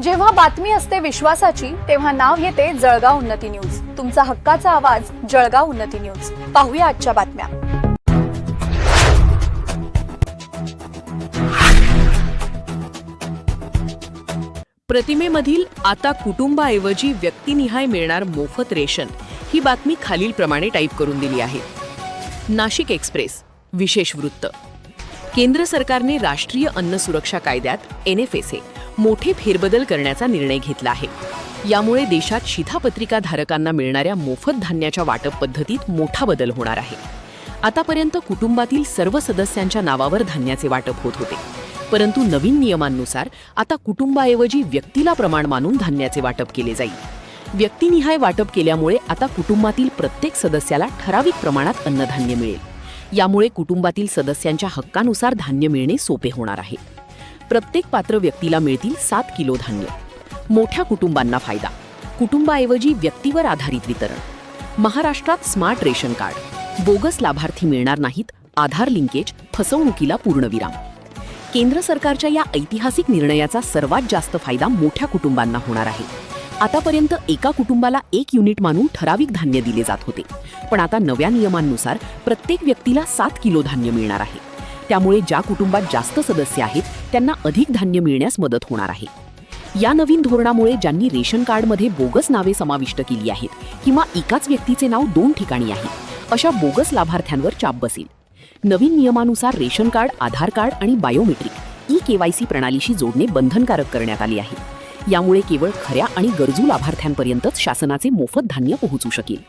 जेव्हा बातमी असते विश्वासाची, तेव्हा नाव येते जळगाव उन्नती न्यूज. तुमचा हक्काचा आवाज जळगाव उन्नती न्यूज. पाहूया आजच्या बातम्या. प्रतिमेमधील आता कुटुंबाऐवजी व्यक्तिनिहाय मिळणार मोफत रेशन ही बातमी खालीलप्रमाणे टाईप करून दिली आहे. नाशिक एक्सप्रेस विशेष वृत्त. केंद्र सरकारने राष्ट्रीय अन्न सुरक्षा कायद्यात NFSA मोठे फेरबदल करण्याचा निर्णय घेतला आहे. यामुळे देशात शिधापत्रिका धारकांना मिळणाऱ्या मोफत धान्याच्या वाटप पद्धतीत मोठा बदल होणार आहे. आतापर्यंत कुटुंबातील सर्व सदस्यांच्या नावावर धान्याचे वाटप होत होते, परंतु नवीन नियमांनुसार आता कुटुंबाऐवजी व्यक्तीला प्रमाण मानून धान्याचे वाटप केले जाईल. व्यक्तिनिहाय वाटप केल्यामुळे आता कुटुंबातील प्रत्येक सदस्याला ठराविक प्रमाणात अन्नधान्य मिळेल. यामुळे कुटुंबातील सदस्यांच्या हक्कानुसार धान्य मिळणे सोपे होणार आहे. प्रत्येक पात्र व्यक्तीला मिळतील 7 किलो धान्य. मोठ्या कुटुंबांना फायदा. कुटुंबाऐवजी व्यक्तीवर आधारित वितरण. महाराष्ट्रात स्मार्ट रेशन कार्ड. बोगस लाभार्थी मिळणार नाहीत. आधार लिंकेज, फसवणुकीला पूर्णविराम. केंद्र सरकारच्या या ऐतिहासिक निर्णयाचा सर्वात जास्त फायदा मोठ्या कुटुंबांना होणार आहे. आतापर्यंत एका कुटुंबाला 1 युनिट मानून ठराविक धान्य दिले जात होते, पण आता नव्या नियमांनुसार प्रत्येक व्यक्तीला 7 किलो धान्य मिळणार आहे. त्यामुळे ज्या कुटुंबात जास्त सदस्य आहेत त्यांना अधिक धान्य मिळण्यास मदत होणार आहे. या नवीन धोरणामुळे ज्यांनी रेशन कार्डमध्ये बोगस नावे समाविष्ट केली आहेत किंवा एकाच व्यक्तीचे नाव 2 ठिकाणी आहे, अशा बोगस लाभार्थ्यांवर चाप बसेल. नवीन नियमानुसार रेशन कार्ड, आधार कार्ड आणि बायोमेट्रिक KYC प्रणालीशी जोडणे बंधनकारक करण्यात आले आहे. यामुळे केवळ खऱ्या आणि गरजू लाभार्थ्यांपर्यंतच शासनाचे मोफत धान्य पोहोचू शकेल.